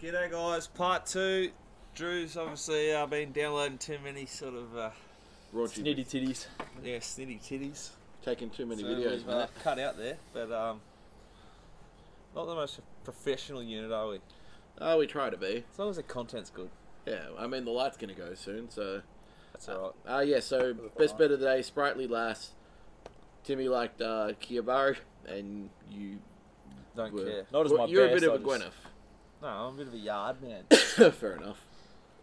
G'day guys, part 2. Drew's obviously been downloading too many sort of Snitty titties. yeah, snitty titties. Taking too many So videos, we've, mate. cut out there, but not the most professional unit, are we? Oh, we try to be. As long as the content's good. Yeah, I mean, the light's going to go soon, so... That's alright. Yeah, so best bet of the day, Sprightly Lass. Timmy liked Kiyobari, and you... Don't were, care. Not as my You're best, a bit of I a just- Gwyneth. No, I'm a bit of a yard man. Fair enough.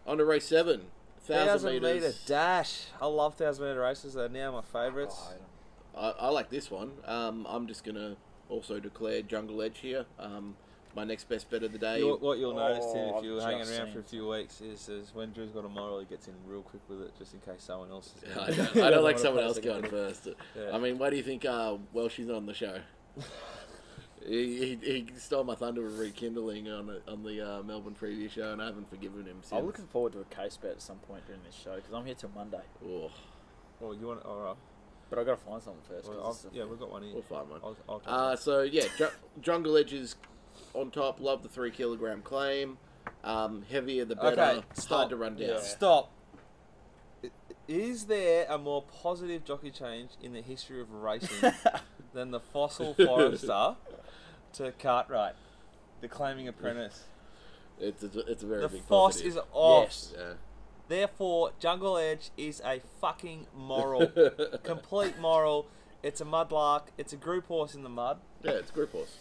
On to race 7. 1,000 metre metres. dash. I love 1,000 metre races. They're now my favourites. I like this one. I'm just going to also declare Jungle Edge here. My next best bet of the day. What you'll notice, Tim, if I've you're hanging just around for seen a few weeks, is when Drew's got a model, he gets in real quick with it, just in case someone else is I going. don't like wanna someone pass else the going gun. first. Yeah. I mean, why do you think Welshie's on the show? He stole my thunder with rekindling on the Melbourne preview show, and I haven't forgiven him since. I'm looking forward to a case bet at some point during this show because I'm here till Monday. Oh, Well, you want? All right. But I got to find something first. Well, 'cause yeah, we've got one here. we'll find one. I'll So yeah, Jungle Edge is on top. Love the 3 kilogram claim. Heavier the better. Okay, It's stop. hard to run down. Yeah. Stop. Is there a more positive jockey change in the history of racing than the Fossil Forester to Cartwright, the claiming apprentice? It's a very The big Foss positive. is off. Yes. Yeah. Therefore, Jungle Edge is a fucking moral. Complete moral. It's a mudlark. It's a group horse in the mud. Yeah, it's group horse.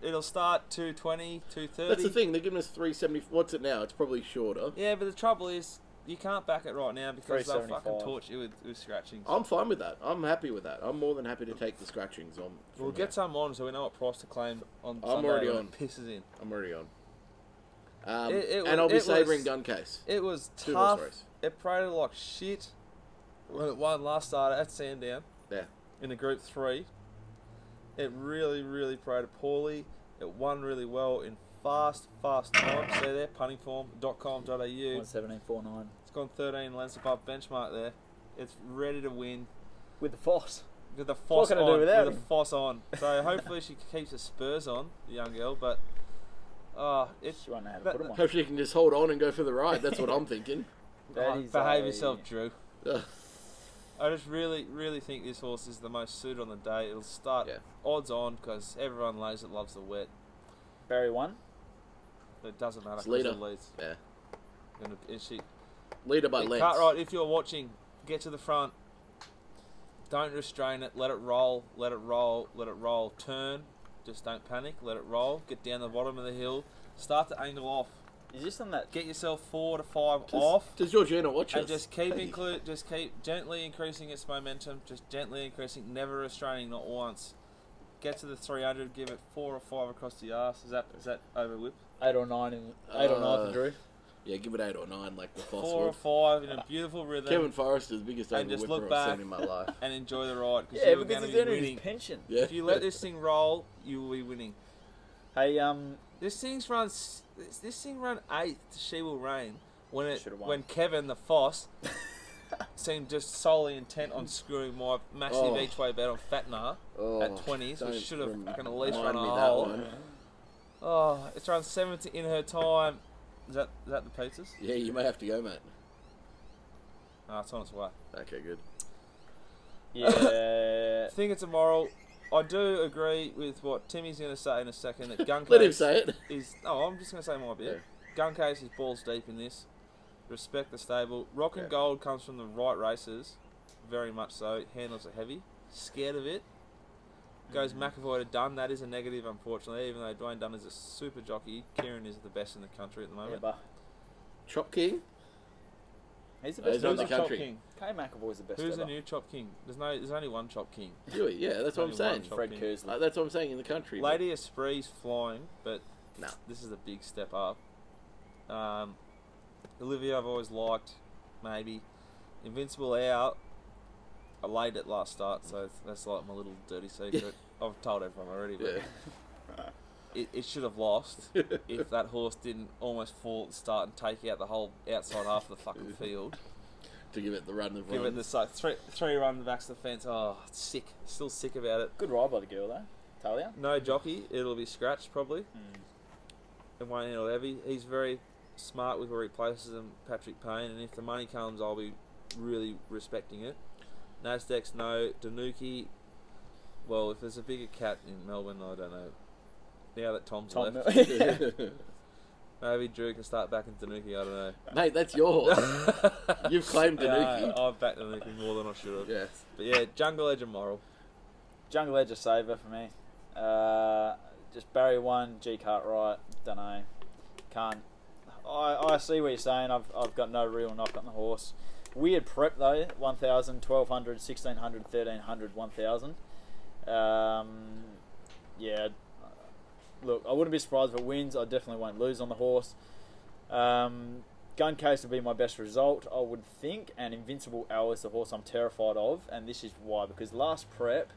It'll start 220, 230. That's the thing. They're giving us 370. What's it now? It's probably shorter. Yeah, but the trouble is, you can't back it right now because they'll 375. fucking torch you with scratchings. I'm fine with that. I'm happy with that. I'm more than happy to take the scratchings on. We'll get some on so we know what price to claim on I'm Sunday already when on. it pisses in. I'm already on. It I'll be was- savouring gun case. It was 2 horse tough. race. It paraded like shit when it won last starter at Sandown Yeah. in the Group 3. It really, really paraded poorly. It won really well in fast time. See there, puntingform.com.au. 117.49 It's gone 13 lengths above benchmark there. It's ready to win. with the Foss. With the Foss can I do on. without With the him? Foss on. So hopefully she keeps the spurs on, the young girl. But it's She won't know how to that- put them on. Hopefully you can just hold on and go for the ride. That's what I'm thinking. That is behave a- yourself, Drew. Ugh. I just really think this horse is the most suited on the day. It'll start Yeah. odds on because everyone knows it loves the wet. Barry 1. It doesn't matter It's because leader. it leads. Yeah. And she, Leader by lengths. Cartwright, if you're watching, get to the front. Don't restrain it. Let it roll. Let it roll. Let it roll. Turn. Just don't panic. Let it roll. Get down the bottom of the hill. Start to angle off. Is this on that? Get yourself 4 to 5 off. Does Georgina watch And us? just keep gently increasing its momentum, just gently increasing, never restraining, not once. Get to the 300, give it 4 or 5 across the arse. Is that over whip? 8 or 9 in 8 or 9 for Drew. Yeah, give it 8 or 9 like the Foss 4 or would. 5 in a beautiful rhythm. Kevin Forrester's biggest And just over look whipper I've back. seen in my life. And enjoy the ride Yeah, you're because going he's to be earning winning. his pension. Yeah. If you let this thing roll, you will be winning. Hey, This thing run 8th to She Will Reign when Should've won. when Kevin the Foss seemed just solely intent on screwing my massive each way bet on Fatnar at 20s, don't which should have rem- fucking at least remind run a me that hole. one. Oh, it's run 7th in her time. Is that the pizzas? Yeah, you may have to go, mate. Ah, it's on its way. Okay, good. yeah. I think it's a moral. I do agree with what Timmy's going to say in a second. That gun Let him case say it. is. Oh, I'm just going to say my bit. Gun case is balls deep in this. Respect the stable. Rock and Yeah. Gold comes from the right races, very much so. Handles it heavy. Scared of it. Goes McAvoy to Dunn. That is a negative, unfortunately. Even though Dwayne Dunn is a super jockey, Kieran is the best in the country at the Yeah, moment. but Chop King? he's the He's best. not Who's the the Chop country. King? Kay McAvoy's the best Who's ever. the new Chop King? There's only one Chop King. Really? Yeah, that's what I'm Only saying. one Chop Fred King. Kersley. That's what I'm saying in the country. but- Lady Esprit's flying, but No. this is a big step up. Olivia I've always liked, maybe. Invincible out. I laid it last start, so that's like my little dirty secret. I've told everyone already, but Yeah. it should have lost if that horse didn't almost fall at the start and take out the whole outside half of the fucking field. To give it the run of Give it runs. the like, three run backs to the fence. Oh, it's sick. Still sick about it. Good ride by the girl though. Talia. No jockey. It'll be scratched probably. it won't handle heavy. He's very smart with where he places them, Patrick Payne, and if the money comes, I'll be really respecting it. Nasdaq's no. Danuki, well, if there's a bigger cat in Melbourne, I don't know. Now that Tom's left, maybe Drew can start backing Danuki, I don't know. Mate, that's yours. You've claimed Danuki. I've backed Danuki more than I should have. Yes. But yeah, Jungle Edge and Moral. Jungle Edge a saver for me. Just Barry 1, G Cartwright, don't know. Can't. I see what you're saying. I've got no real knock on the horse. Weird prep though, 1,000, 1,200, 1,600, 1,300, 1,000. Yeah. Look, I wouldn't be surprised if it wins. I definitely won't lose on the horse. Gun Case would be my best result, I would think. And Invincible Owl is the horse I'm terrified of. And this is why. Because last prep,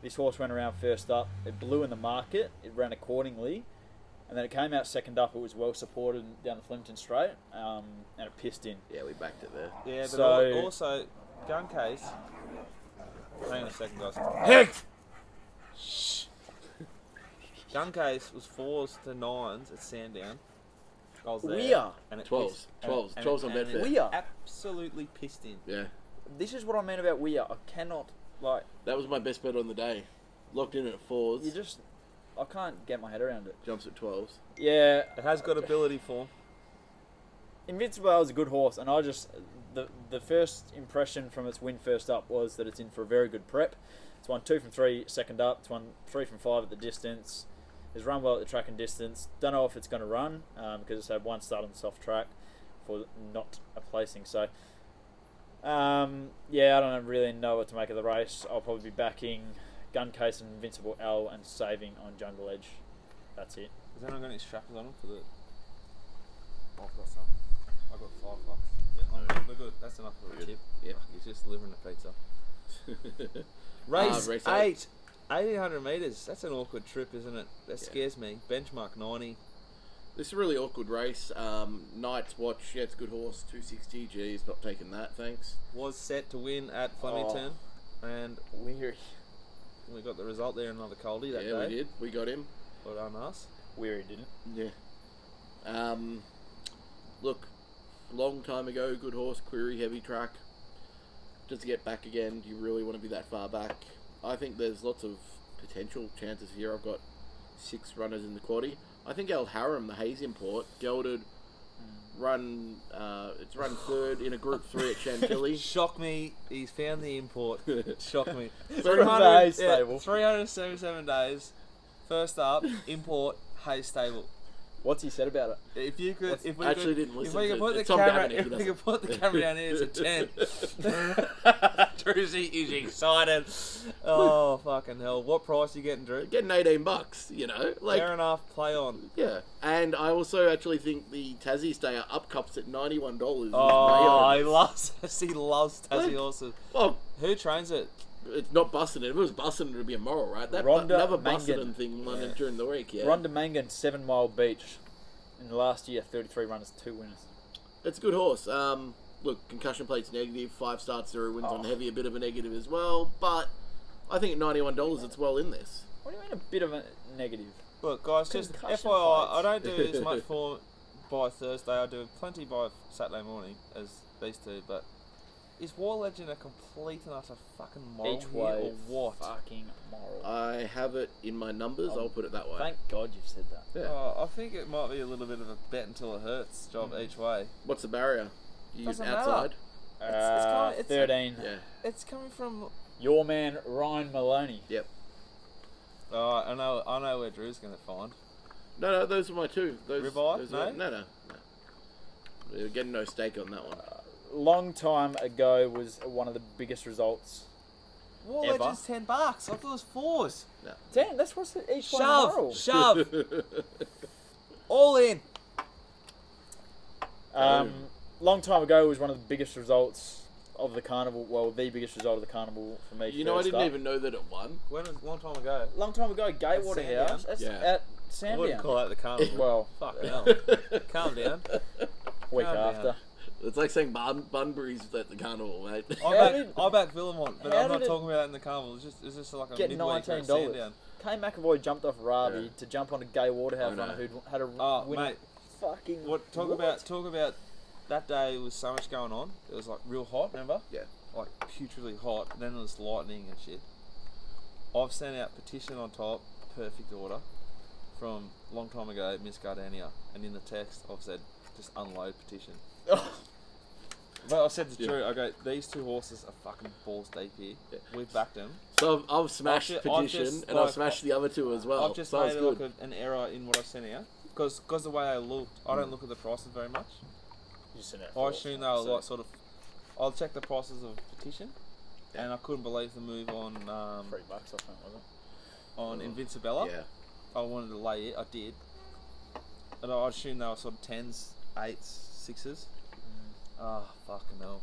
this horse went around first up. It blew in the market. It ran accordingly. And then it came out second up. It was well supported down the Flemington Straight. And it pissed in. Yeah, we backed it there. Yeah, but So- also, Gun Case. Hang on a second, guys. Hey! Shh. Gun Case was 4s to 9s at Sandown. I was there. We are. And it 12s. pissed- 12s. and 12s on and Betfair. it We are. absolutely pissed in. Yeah. This is what I meant about we are. I cannot, like, That was my best bet on the day. Locked in at 4s. you just, I can't get my head around it. Jumps at 12s. Yeah, It has got ability form. Invincible Owl is a good horse, and I just the first impression from its win first up was that it's in for a very good prep. It's won 2 from 3 second up. It's won 3 from 5 at the distance. It's run well at the track and distance. Don't know if it's going to run because it's had one start on the soft track for not a placing. So yeah, I don't really know what to make of the race. I'll probably be backing Gun Case and Invincible Owl and saving on Jungle Edge. That's it. Has anyone got any strappers on them for the... I've got some. I've got $5. Yeah, we're good. That's enough for a tip. Yeah. He's just delivering the pizza. Race race 8. 1,800 metres. That's an awkward trip, isn't it? That Yeah. scares me. Benchmark 90. This is a really awkward race. Night's Watch, yeah, it's a good horse. 260. Geez, not taking that, thanks. Was set to win at Flemington. And Weary. we got the result there, another Coldie that Yeah, day. we did. We got him. Well done us. Weary didn't. Yeah. Look, long time ago, good horse, query, heavy track. Just to get back again, do you really want to be that far back? I think there's lots of potential chances here. I've got 6 runners in the quaddie. I think El Haram, the Hayes import, gelded, it's run 3rd in a Group 3 at Chantilly. Shock me. He's found the import. Shock me. From the Hayes yeah, stable. 377 days. First up, import, Hayes stable. What's he said about it? If you could, if we Actually could, didn't if listen we to could put the it's Tom camera, Davenant, he if we doesn't. could put the camera down here, it's a 10. Druzy is excited. Oh fucking hell! What price are you getting, Drew? Getting $18, you know, like Fair enough. Play on. yeah. And I also actually think the Tassie Stayer up cups at $91. Oh, he loves Tassie Like- horses. Well, Who trains it? it's not busting it. If it was busting, it would be a moral, right? That Rhonda never Mangan. busting thing won it during the week. Yeah, Rhonda Mangan, 7 Mile Beach. In the last year, 33 runners, 2 winners. it's a good horse. Look, concussion plate's negative. 5 starts, 0 wins on heavy, a bit of a negative as well. But I think at $91, it's well in this. What do you mean a bit of a negative? Look, guys, just Concussion FYI, I plates. don't do as much form by Thursday. I do plenty by Saturday morning as these two. But is War Legend a complete and utter fucking moral Each here, way, or what? fucking moral. I have it in my numbers. I'll put it that way. Thank God you've said that. Yeah. Oh, I think it might be a little bit of a bet until it hurts job each way. What's the barrier? You use Doesn't matter. outside. it's 13. Yeah. It's coming from. Your man, Ryan Maloney. Yep. I know where Drew's going to find. No, those are my 2. Those, Ribeye? those No? are, no. We're getting no stake on that one. Long time ago was one of the biggest results. War Ever. Legend's $10. I thought it was 4s. Damn, that's what's each one moral. Shove! All in. Long time ago was one of the biggest results of the carnival. Well, the biggest result of the carnival for me. You know, I first didn't up. even know that it won. When was a long time ago? Long time ago, Gateway Sandown? House. That's Yeah. at I wouldn't Sandown. call that the carnival. Well, Fucking hell. Calm down. week Calm after. down. It's like saying Bunbury's at the carnival, mate. How did- I back Villamont, but how I'm not did it talking about that in the carnival. It's just like a get midweek $19? Sandown. Kane McAvoy jumped off Ravi Yeah. to jump on a Gay Waterhouse I know. runner who'd had a Oh, winner. mate. Fucking Talk about that day was so much going on. It was like real hot, remember? Yeah. Like putridly hot. Then it was lightning and shit. I've sent out petition on top, perfect order, from long time ago, Miss Gardania, and in the text I've said just unload petition. But I said the Yeah. truth. I go, these two horses are fucking balls deep here. Yeah. We've backed them. So I've smashed I've petition just, and I've smashed the other two as well. I've just so made it's it good. like an error in what I've sent out because the way I looked, I don't look at the prices very much. You sent out I four, assume they were so- like sort of. I'll check the prices of petition, Yeah. and I couldn't believe the move on $3, I think, was it? on Invincibella. Yeah. I wanted to lay it. I did, and I assumed they were sort of 10s, 8s, 6s. Oh fucking hell!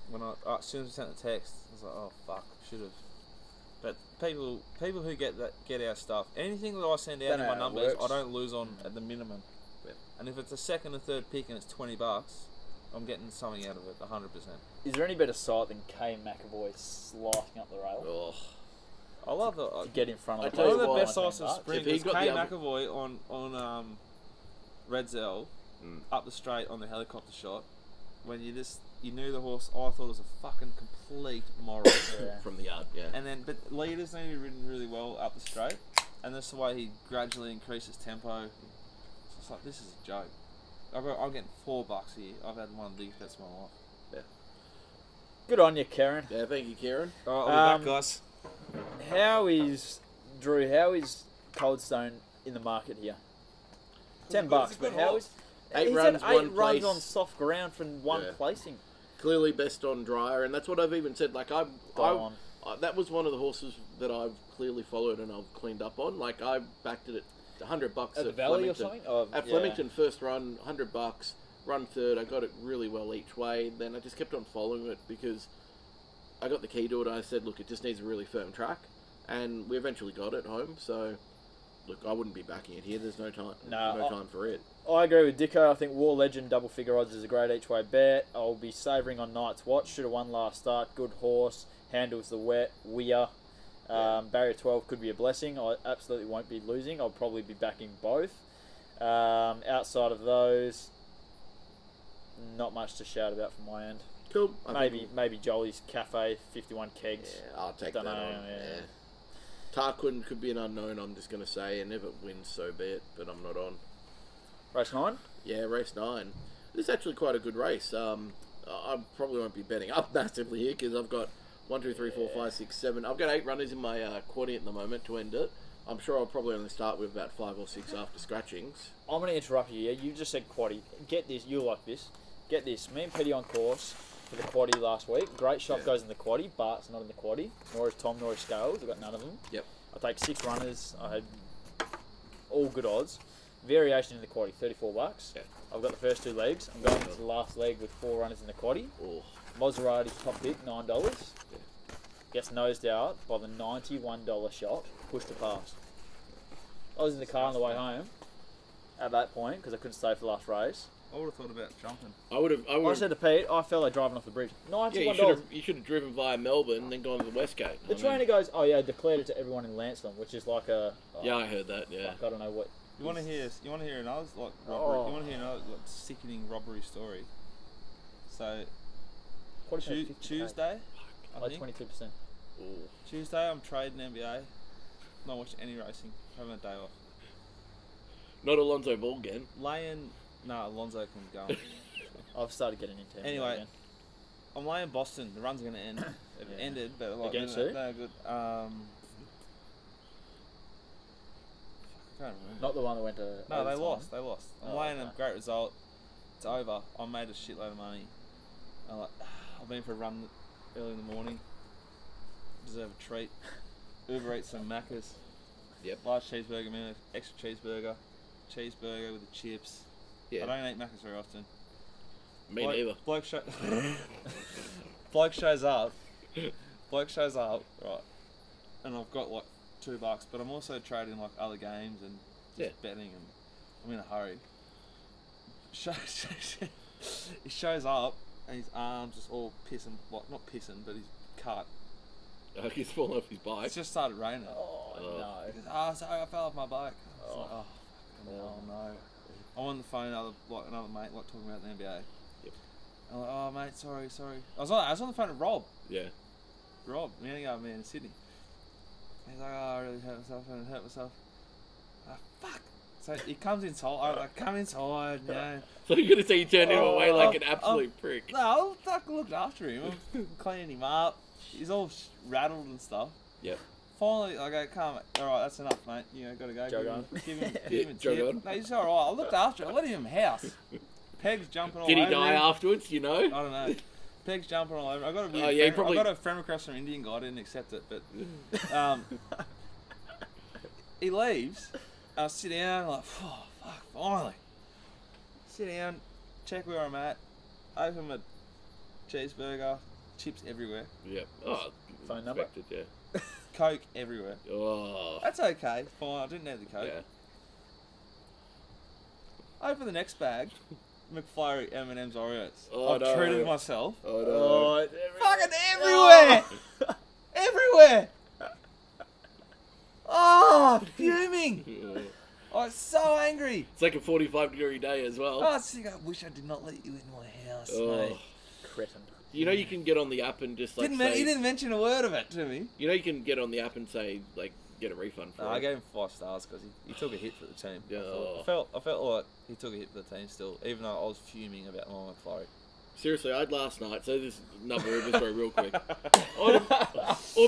When as soon as I sent the text, I was like, oh fuck, should have. But people who get our stuff, anything that I send out Don't in know my how it numbers, works. I don't lose on at the minimum. Yeah. And if it's a second and third pick and it's $20, I'm getting something out of it, 100%. Is there any better sight than Kane McAvoy slicing up the rail Oh. I love the. to get in front I of the tell you One of the what, best sights of spring if he was got the Kane other- McAvoy on Red Zell Mm. up the straight on the helicopter shot when you knew the horse. I thought it was a fucking complete moral. Yeah. From the yard, yeah. And then, but leaders need to be ridden really well up the straight, and that's the way he gradually increases tempo. So it's like, this is a joke. I'm getting $4 here. I've had one of the best of my life. Good on you, Karen. Yeah, thank you, Kieran. All right, I'll Um, be back, guys. How is Coldstone in the market here? $10, but how is... Eight he's runs, had 8 one runs place. on soft ground from one Yeah. placing. Clearly best on dryer, and that's what I've even said. Like Gone. that was one of the horses that I've clearly followed and I've cleaned up on. Like I backed it at $100 At the Valley or Flemington. something? Oh, At yeah. Flemington, first run, $100, run third. I got it really well each way. Then I just kept on following it because I got the key to it. I said, look, it just needs a really firm track, and we eventually got it home. So, look, I wouldn't be backing it here. There's no time, No, time for it. I agree with Dicko. I think War Legend double figure odds is a great each way bet. I'll be savouring on Night's Watch. Should have won last start. Good horse. Handles the wet. Weir. Barrier 12 could be a blessing. I absolutely won't be losing. I'll probably be backing both. Outside of those, not much to shout about from my end. Cool. I think- Maybe Jolie's Cafe 51 kegs. Yeah, I'll take Don't that know, on. yeah. Yeah. Tarquin could be an unknown, I'm just going to say, and if it wins, so be it, but I'm not on. Race 9. Yeah, race 9. This is actually quite a good race. I probably won't be betting up massively here because I've got 1, 2, 3, 4, 5, 6, 7. I've got 8 runners in my quaddie at the moment to end it. I'm sure I'll probably only start with about 5 or 6 after scratchings. I'm going to interrupt you here. You just said quaddie. Get this. You'll like this. Get this. Me and Petty on course for the quaddie last week. Great shot Yeah. goes in the quaddie. Bart's not in the quaddie. Nor is Tom, nor is Scales. I've got none of them. Yep. I take 6 runners. I had all good odds. Variation in the quaddie, $34. Yeah. I've got the first 2 legs. I'm going to the last leg with 4 runners in the quaddie. Oh, Maserati top pick, $9. Gets nosed out by the $91 shot. Pushed to pass. I was in the car on the way home at that point because I couldn't stay for the last race. I would have thought about jumping. I would have. I said to Pete, I felt like driving off the bridge. $91. Yeah, you should have driven via Melbourne and then gone to the Westgate. The trainer goes, oh yeah, declared it to everyone in Lansdowne, which is like a... Oh, Yeah, I heard that. Yeah. fuck, I don't know what... You want to hear another like robbery? Oh. You want to hear another like sickening robbery story? So What do you pay, 50K? Tuesday, I Like think 22%. Ooh. Tuesday I'm trading NBA. Not watching any racing. Having a day off. Not Alonso Ball again. Laying. No, Alonso can go. I've started getting into it Anyway, again. I'm laying Boston. The run's going to end. It Yeah. ended, but like Against they're who? good. I can't remember. Not the one that went to... No, they overtime. lost. They lost. I'm Oh, laying okay. a great result. It's over. I made a shitload of money. I'm like, I've been for a run early in the morning. Deserve a treat. Uber Eats some Macca's. Yep. Large cheeseburger, man. Extra cheeseburger. Cheeseburger with the chips. Yeah. I don't eat Macca's very often. Me neither. Bloke shows up. Bloke shows up, right? And I've got like $2, but I'm also trading like other games and just betting, and I'm in a hurry. He shows up and his arms just all pissing, like not pissing, but he's cut. He's fallen off his bike. It's just started raining. Oh, no. Oh, sorry, I fell off my bike. It's Oh. like, oh, fucking hell, no. I'm on the phone, another mate, talking about the NBA. Yep. I'm like, oh, mate, sorry. I was on the phone to Rob. Yeah. Rob, man in Sydney. He's like, oh, I really hurt myself. Fuck. So he comes inside. I like, come inside, you know. So you're gonna say you turned him away like an absolute prick? No, I looked after him. I'm cleaning him up. He's all rattled and stuff. Yep. Finally, I go, come, alright, that's enough, mate. You know, gotta go. Jog on. Give him a Jog tip. on. No, he's alright. I looked after him. I let him in the house. Peg's jumping all Did he over die him. afterwards? You know. I don't know. Peg's jumping all over. I got a weird yeah, friend, I got a friend request from an Indian guy. I didn't accept it, but he leaves. I sit down, like, oh, fuck, finally. Sit down, check where I'm at. Open my cheeseburger, chips everywhere, Yep. Oh, Phone number? expected, yeah. Coke everywhere. Oh. That's okay, fine. I didn't need the Coke. Yeah. Open the next bag, McFlurry, M&M's, Oreos. Oh, I've no. treated myself. Oh no. Oh, Fucking everywhere! Everywhere! Oh, fuming! I was so angry. It's like a 45-degree day as well. Oh, I wish I did not let you in my house, mate. Cretin. You know you can get on the app and just like You didn't mention a word of it to me. You know you can get on the app and say like get a refund for No, it. I gave him 5 stars because he took a hit for the team. Yeah. I felt like he took a hit for the team still, even though I was fuming about my McFlurry. Seriously, I had last night, so this is another Uber story real quick. Ordered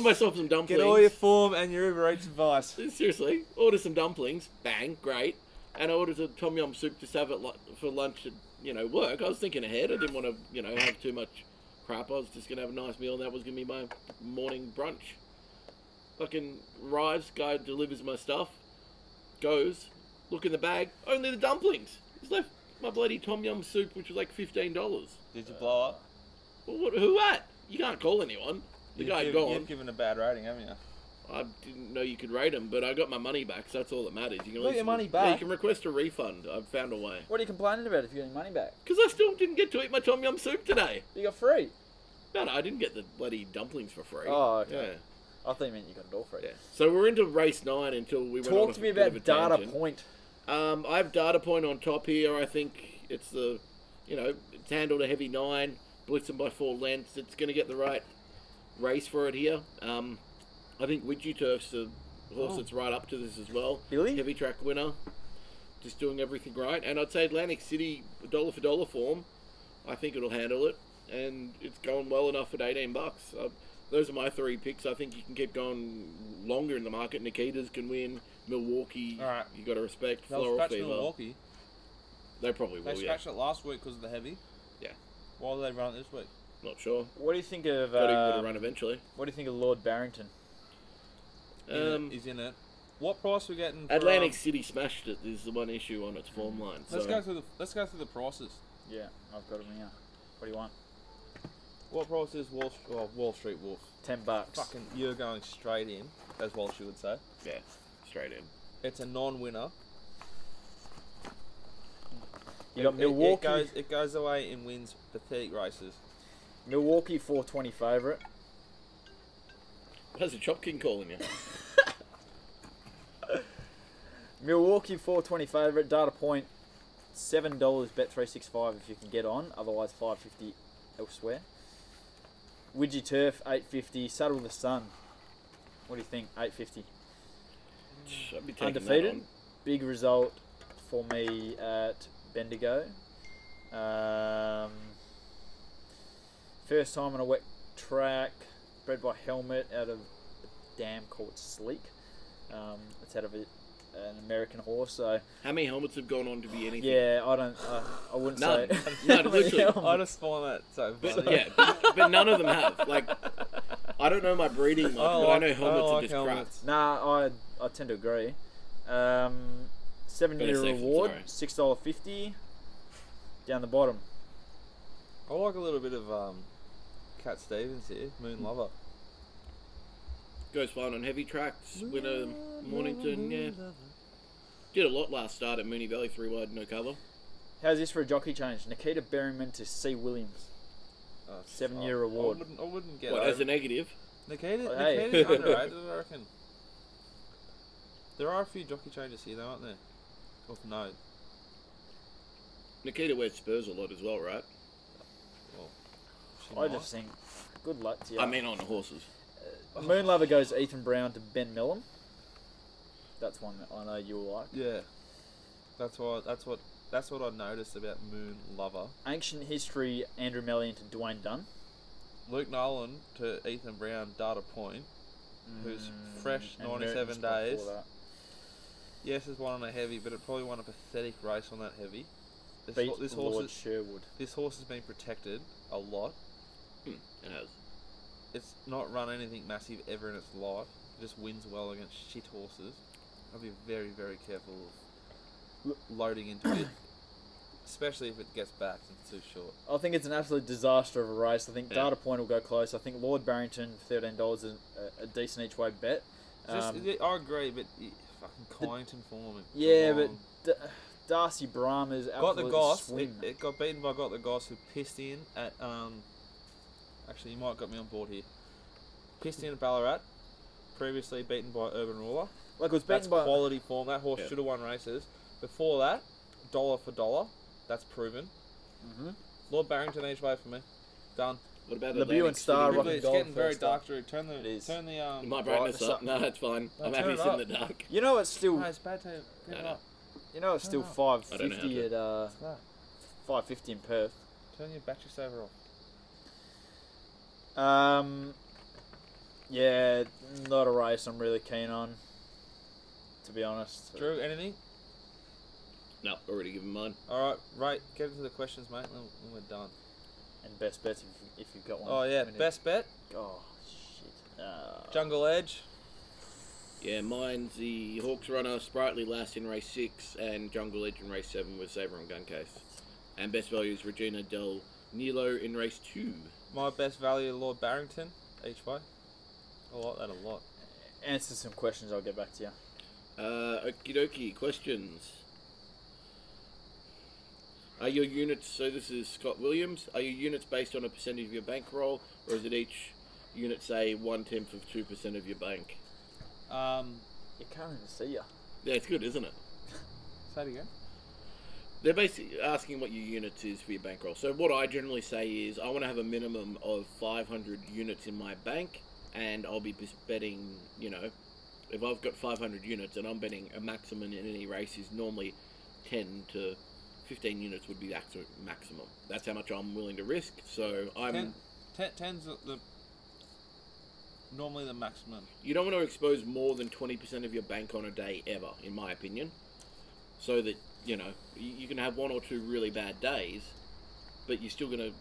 myself some dumplings. Get all your form and your Uber Eats advice. Seriously, ordered some dumplings, bang, great. And I ordered a tom yum soup just to have it for lunch at, work. I was thinking ahead. I didn't want to, have too much crap. I was just going to have a nice meal and that was going to be my morning brunch. Fucking arrives, guy delivers my stuff, goes, look in the bag, only the dumplings. He's left my bloody tom yum soup, which was like $15. Did you blow up? Well, who at? You can't call anyone. The guy gone. You've given a bad rating, haven't you? I didn't know you could rate them, but I got my money back, so that's all that matters. You can Got your money Yeah, back? you can request a refund. I've found a way. What are you complaining about if you're getting money back? Because I still didn't get to eat my tom yum soup today. You got free. No, I didn't get the bloody dumplings for free. Oh, okay. Yeah. I thought you meant you got it all free. Yeah. So we're into race 9 until we went on Talk a to me bit of about a data tangent. point. I have data point on top here. I think it's it's handled a heavy 9, blitzing by 4 lengths. It's going to get the right race for it here. I think Widgie Turf's a horse that's right up to this as well. Really? Heavy track winner. Just doing everything right. And I'd say Atlantic City, dollar for dollar form, I think it'll handle it. And it's going well enough at $18. Those are my 3 picks. I think you can keep going longer in the market. Nikita's can win. Milwaukee, All right. you got to respect. They'll Floral scratch Fever. Milwaukee. They probably They will, yeah. scratched it last week because of the heavy. Yeah. Why will they run it this week? Not sure. What do you think of? Got to run eventually. What do you think of Lord Barrington? He's in it. What price are we getting? For, Atlantic City smashed it. Is the one issue on its form line. Let's so. go through the prices. Yeah, I've got him here. What do you want? What price is Wall Street Wolf? $10. Fucking, you're going straight in, as Walshy would say. Yeah, straight in. It's a non-winner. You got Milwaukee. It goes away and wins pathetic races. Milwaukee 420 favourite. How's the Chop King calling you? Milwaukee 420 favourite. Data point $7 Bet365 if you can get on. Otherwise $5.50 elsewhere. Widgie Turf $8.50. Saddle the Sun. What do you think? $8.50. I'd be taking Undefeated. that on. Big result for me at Bendigo. First time on a wet track. Bred by Helmet out of a dam called Sleek. It's out of an American horse. So How many helmets have gone on to be anything? yeah, I wouldn't None. say. None, literally. I just find that so funny. But, yeah, but none of them have. Like, I don't know my breeding much, but I know helmets are just helmets. Nah, I tend to agree. 7-year Better safe than reward, sorry. $6.50. Down the bottom. I like a little bit of Cat Stevens here, Moon Lover. Goes fine on heavy tracks. Winner Mornington, yeah. Did a lot last start at Mooney Valley, 3 wide, no cover. How's this for a jockey change? Nikita Berryman to C. Williams. 7-year reward. I wouldn't get What, over. as a negative? Nikita's underrated, I reckon. There are a few jockey changes here, though, aren't there? Of note. Nikita wears Spurs a lot as well, right? Well, I just think good luck to you. I mean, on the horses. Moon Lover goes Ethan Brown to Ben Millum. That's one that I know you'll like. yeah. That's what I noticed about Moon Lover. Ancient History, Andrew Mellion to Dwayne Dunn. Luke Nolan to Ethan Brown, data point, who's fresh, And 97 Merton's days. before that. Yes, it's won on a heavy, but it probably won a pathetic race on that heavy. Beat Lord Sherwood. This horse has been protected a lot. It has. It's not run anything massive ever in its life. It just wins well against shit horses. I'll be very, very careful of loading into it, especially if it gets back and it's too short. I think it's an absolute disaster of a race. I think Data Point will go close. I think Lord Barrington, $13 is a decent each way bet. I agree, but fucking Kyneton form. Yeah, but Darcy Brahma's Got the absolute Goss. swing. It got beaten by Got the Goss, who pissed in at. Actually, you might have got me on board here. Pissed in at Ballarat. Previously beaten by Urban Ruler. Like it was That's beaten by quality form. That horse should have won races. Before that, dollar for dollar. That's proven. Lord Barrington each way for me. Done. What about the View and Star? Remember, it's getting very first dark, up. Drew. Turn the You might brightness up. No, it's fine. No, I'm turn happy it to sit in up. the dark. You know it's still. No, it's bad to turn it up. You know it's still Turn it up. I don't know $5.50 how at No. $5.50 in Perth. Turn your battery saver off. Yeah, not a race I'm really keen on, to be honest. Drew, anything? No, already given mine. Alright, right. Get into the questions, mate, and we're done. And best bets if you've got one. Oh, yeah. Minute. Best bet? Oh, shit. Jungle Edge. Yeah, mine's the Hawks runner, Sprightly last in race 6, and Jungle Edge in race 7 with Sabre and Guncase. And best value is Regina Del Nilo in race 2. My best value, Lord Barrington, each way. I like that a lot. Answer some questions, I'll get back to you. Okie dokie, questions. Are your units, so this is Scott Williams, are your units based on a percentage of your bankroll, or is it each unit, say, 1/10 of 2% of your bank? You can't even see you. Yeah, it's good, isn't it? Say it again. They're basically asking what your units is for your bankroll. So what I generally say is I want to have a minimum of 500 units in my bank, and I'll be betting, you know, if I've got 500 units and I'm betting a maximum in any race is normally 10 to 15 units would be the absolute maximum. That's how much I'm willing to risk. So I'm... 10's normally the maximum. You don't want to expose more than 20% of your bank on a day ever, in my opinion. So that, you know, you can have 1 or 2 really bad days, but you're still going to,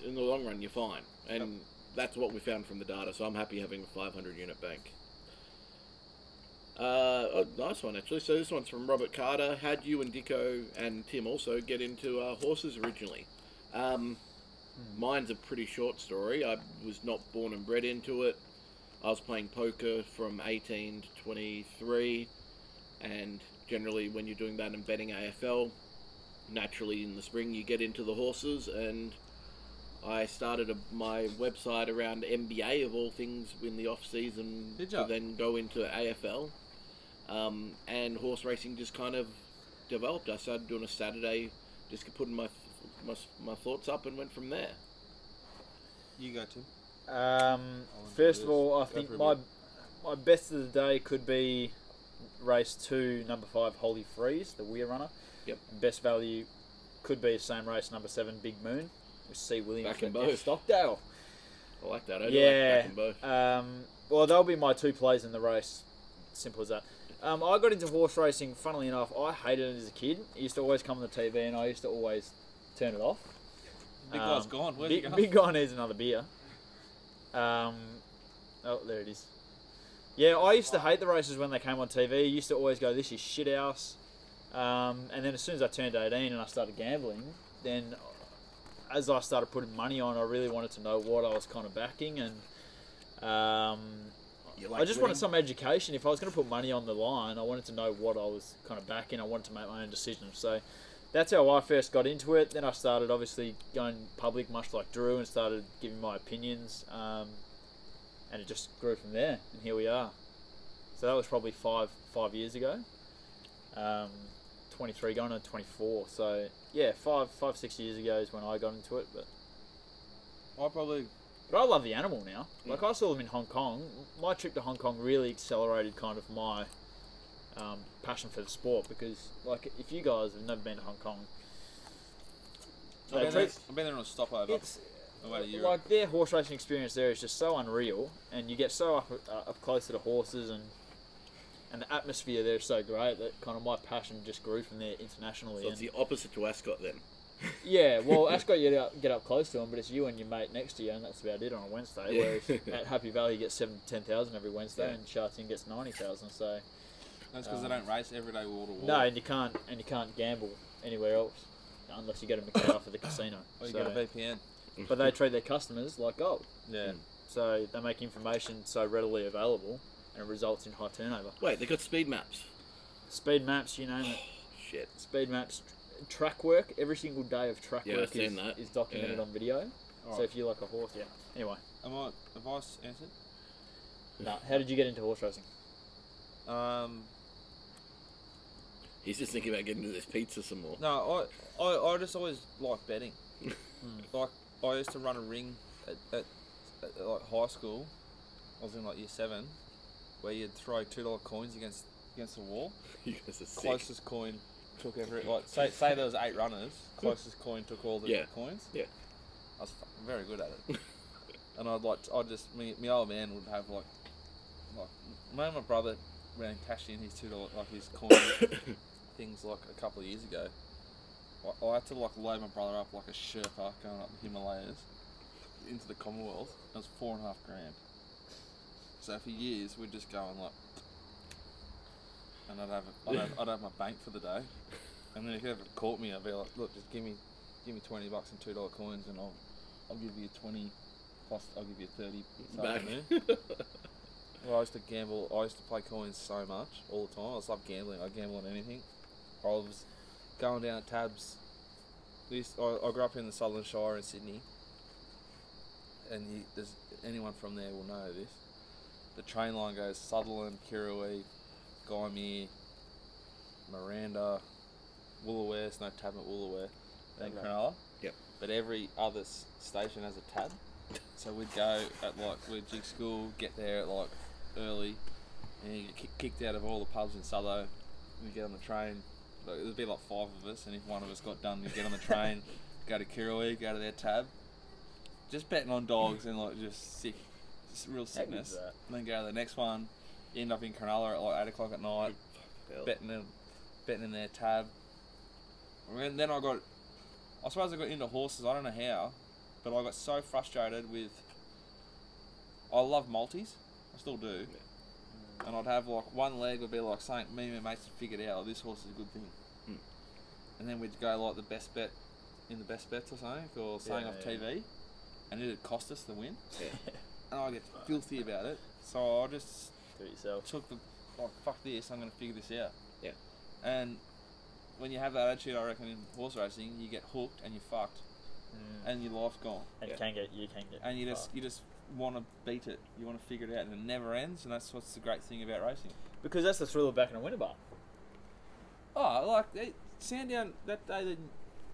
in the long run, you're fine. And that's what we found from the data, so I'm happy having a 500 unit bank. Nice one, actually. So this one's from Robert Carter. How'd you and Dicko and Tim also get into horses originally? Mine's a pretty short story. I was not born and bred into it. I was playing poker from 18 to 23, and generally when you're doing that and betting AFL, naturally in the spring you get into the horses, and I started my website around NBA of all things in the off season to then go into AFL, and horse racing just kind of developed. I started doing a Saturday, just putting my thoughts up, and went from there. You go, Tim. First of all, I think my best of the day could be race 2, number 5, Holy Freeze, the Weir runner. Yep. And best value could be the same race, number 7, Big Moon, with C. Williams Back in and both. F. Stockdale. I like that. I Yeah. like back in both. Well, they'll be my 2 plays in the race. Simple as that. I got into horse racing, funnily enough, I hated it as a kid. It used to always come on the TV and I used to always turn it off. Big guy's gone. Where's he gone? Big guy needs another beer. Oh, there it is. Yeah, I used to hate the races when they came on TV. I used to always go, this is shit house. And then as soon as I turned 18 and I started gambling, then as I started putting money on, I really wanted to know what I was kind of backing, and I just wanted some education. If I was going to put money on the line, I wanted to know what I was kind of backing. I wanted to make my own decisions. So that's how I first got into it. Then I started obviously going public, much like Drew, and started giving my opinions. and it just grew from there, and here we are. So that was probably five years ago. 23 going on 24. So yeah, 6 years ago is when I got into it. But I love the animal now. Like I saw them in Hong Kong. My trip to Hong Kong really accelerated kind of my passion for the sport, because like if you guys have never been to Hong Kong, I've been there on a stopover. it's away to Europe. like their horse racing experience there is just so unreal, and you get so up close to the horses, and the atmosphere there is so great that kind of my passion just grew from there internationally. So it's the opposite to Ascot then. Yeah, well, Ascot you get up close to them, but it's you and your mate next to you, and that's about it on a Wednesday. Whereas at Happy Valley you get 7,000 to 10,000 every Wednesday, and Charting gets 90,000. So that's because they don't race every day wall to wall. no, and you can't gamble anywhere else unless you get a Macau for the casino. Or you get a VPN. But they treat their customers like gold. Yeah. So they make information so readily available, and it results in high turnover. Wait, they got speed maps. Speed maps, you name it. Shit. Speed maps, track work. Every single day of track work I've seen that. is documented on video. All So right. if you like a horse, Anyway, Have I answered? no. How did you get into horse racing? He's just thinking about getting into this pizza some more. No, I just always liked betting. Like I used to run a ring at like high school. I was in like year 7, where you'd throw $2 coins against the wall. You guys are sick. Closest coin took every like say there was 8 runners. Closest coin took all the coins. Yeah. I was fucking very good at it. And my old man would have like me and my brother ran cashed in his $2 like his coin things like a couple of years ago. I had to like load my brother up like a Sherpa going up the Himalayas into the Commonwealth. It was $4.5 grand. So for years we'd just go and like, and I'd have my bank for the day, and then if you ever caught me, I'd be like, look, just give me $20 and $2 coins, and I'll give you 20 plus I'll give you 30 Back. Well, I used to gamble. I used to play coins so much all the time. I just love gambling. I gamble on anything. I was going down at Tabs. I grew up in the Southern Shire in Sydney, and there's anyone from there will know this. The train line goes Sutherland, Kirrawee, Gymea, Miranda, Woolooware. No tab at Woolooware, then Cronulla. Yep. But every other station has a tab. So we'd go at like we'd jig school, get there at like early, and you get kicked out of all the pubs in Southo. We get on the train. Like, there'd be like 5 of us, and if one of us got done, we'd get on the train, go to Kirrawee, go to their tab, just betting on dogs and like just real sickness. And then go to the next one. You end up in Cronulla at like 8 o'clock at night, betting in their tab. And then I suppose I got into horses. I don't know how. But I got so frustrated with. I love multis, I still do, and I'd have like one leg would be like saying me and my mates had figured out this horse is a good thing, and then we'd go like the best bet in the best bets or something, or saying off TV, and it'd cost us the win, and I get filthy about it. So I just Do it yourself. took the fuck this, I'm gonna figure this out. Yeah. And when you have that attitude, I reckon in horse racing, you get hooked and you're fucked. And your life's gone. And you can get. And you just want to beat it. You want to figure it out, and it never ends. And that's what's the great thing about racing. Because that's the thrill of back in a winter bar. Oh, like Sandown that day.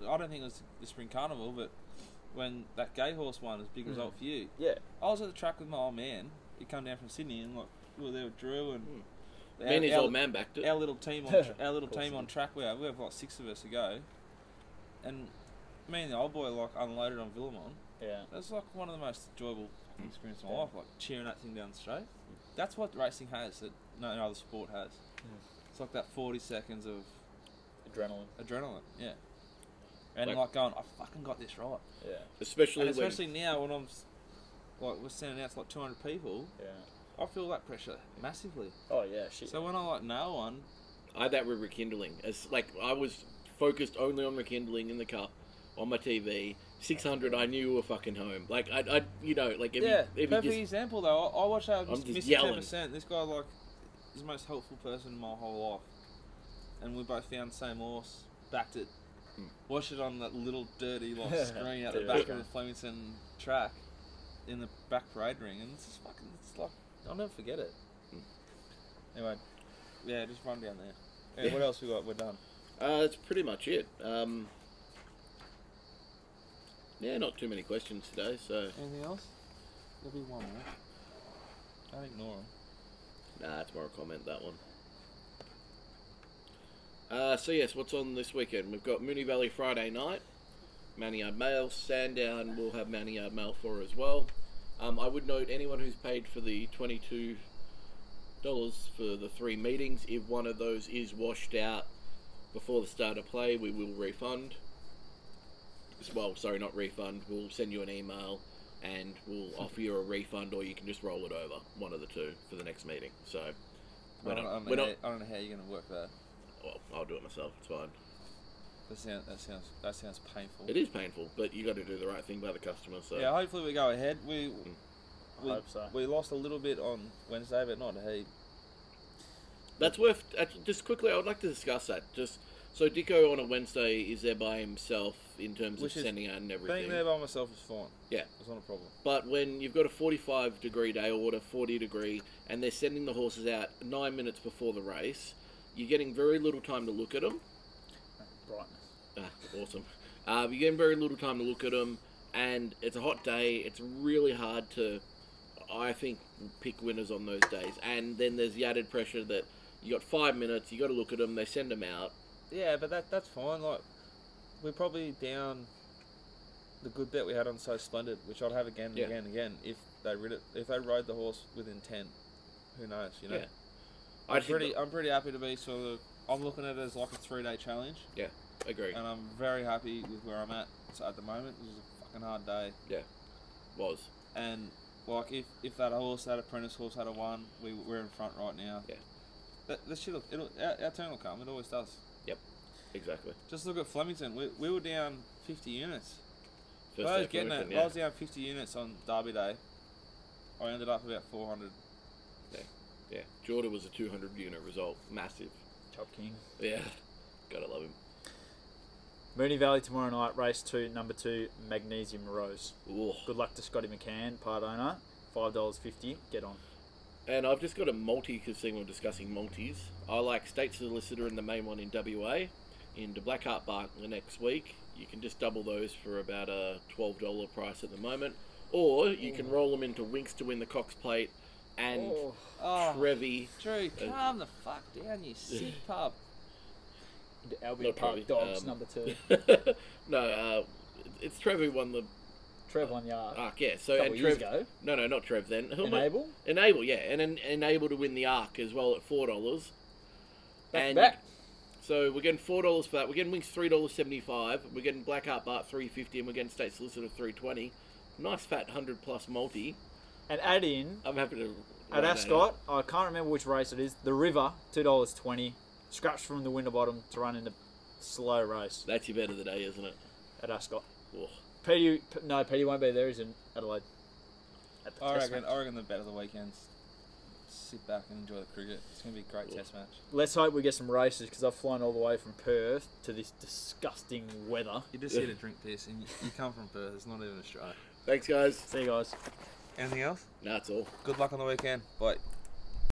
I don't think it was the Spring Carnival, but when that gay horse won, it was a big result for you. Yeah. I was at the track with my old man. He come down from Sydney, and like we were there with Drew and Me and his old man backed it. our little team on track. We have like 6 of us to go, and me and the old boy like unloaded on Villamon. Yeah. That's like one of the most enjoyable experiences of my life, like cheering that thing down the straight. That's what racing has that no other sport has. It's like that 40 seconds of adrenaline, yeah. And like going, I fucking got this right. Yeah. Especially now when I'm like we're sending out to like 200 people. Yeah. I feel that pressure massively. Oh yeah, shit. So when I like nail one, I had that with rekindling. As like I was focused only on rekindling in the cup on my TV. 600, I knew we were fucking home. Like I you know, like if perfect example though. I watched that I'm just Mr. yelling. 10%. This guy like is the most helpful person in my whole life, and we both found the same horse, backed it, watched it on that little dirty like screen out the back of the Flemington track, in the back parade ring, and it's just fucking. It's like I'll never forget it. Anyway, yeah, just run down there. Yeah, what else we got? We're done. That's pretty much it. Yeah, not too many questions today. So Anything else? There'll be one more. Don't ignore them. nah, it's more a comment, that one. So yes, what's on this weekend? We've got Moonee Valley Friday night, Mountain Yard Mail. Sandown will have Mountain Yard Mail for as well. I would note anyone who's paid for the $22 for the 3 meetings, if one of those is washed out before the start of play, we will refund. Well, sorry, not refund. We'll send you an email and we'll offer you a refund, or you can just roll it over, one of the two, for the next meeting. So I don't know how you're going to work that. Well, I'll do it myself. It's fine. That sounds painful. It is painful, but you got to do the right thing by the customer. So yeah, hopefully we go ahead. We hope so. We lost a little bit on Wednesday, but not a heap. That's worth. Just quickly, I would like to discuss that. Just so Dicko on a Wednesday is there by himself in terms of sending out and everything. Being there by myself is fine. Yeah, it's not a problem. But when you've got a 45-degree day order, 40-degree, and they're sending the horses out 9 minutes before the race, you're getting very little time to look at them. Brightness. Awesome. You're getting very little time to look at them, and it's a hot day. It's really hard to, I think, pick winners on those days. And then there's the added pressure that you got 5 minutes, you got to look at them, they send them out. Yeah, but that's fine. Like, we're probably down the good bet we had on So Splendid, which I'd have again and again and again if they rid it. If they rode the horse within 10, who knows? You know. Yeah. I'm pretty happy to be sort of. I'm looking at it as like a 3-day challenge. Yeah, agree. And I'm very happy with where I'm at. So at the moment, it was a fucking hard day. Yeah, was. And like if that horse, that apprentice horse, had a won, we're in front right now. Yeah. That shit. Our turn will come. It always does. Yep. Exactly. Just look at Flemington. We were down 50 units. First I was day getting it. Flemington, I was down 50 units on Derby Day. I ended up about 400. Yeah. Jordan was a 200-unit result. Massive. Chop King. Yeah. Gotta love him. Moonee Valley tomorrow night, race 2, number 2, Magnesium Rose. Ooh. Good luck to Scotty McCann, part owner. $5.50. Get on. And I've just got a multi, because we're discussing multis. I like State Solicitor and the main one in WA. Into Black Heart Bark the next week. You can just double those for about a $12 price at the moment. Or you can roll them into Winks to win the Cox Plate and Trevi. Drew, calm the fuck down, you sick pub. Into Albion Park Dogs, number 2. No, it's Trevi won the... Trev won the Arc. Arc, yeah. So, couple and years Trev, ago. No, not Trev then. Enable? Enable, yeah. And Enable to win the Arc as well at $4. Back. So we're getting $4 for that. We're getting Winks $3.75. We're getting Black Heart Bart $3.50, and we're getting State Solicitor $3.20. Nice fat 100+ multi. And add in I'm happy to. at Ascot. I can't remember which race it is. The River $2.20. Scratched from the Winterbottom to run in a slow race. That's your bet of the day, isn't it? At Ascot. Oh. Petty won't be there. He's in Adelaide. At the I test match. reckon the bet of the weekend's sit back and enjoy the cricket. It's going to be a great test match. Let's hope we get some races, because I've flown all the way from Perth to this disgusting weather. You're just here to drink piss, and you come from Perth. It's not even Australia. Thanks, guys. See you guys. Anything else? That's all. Good luck on the weekend. Bye.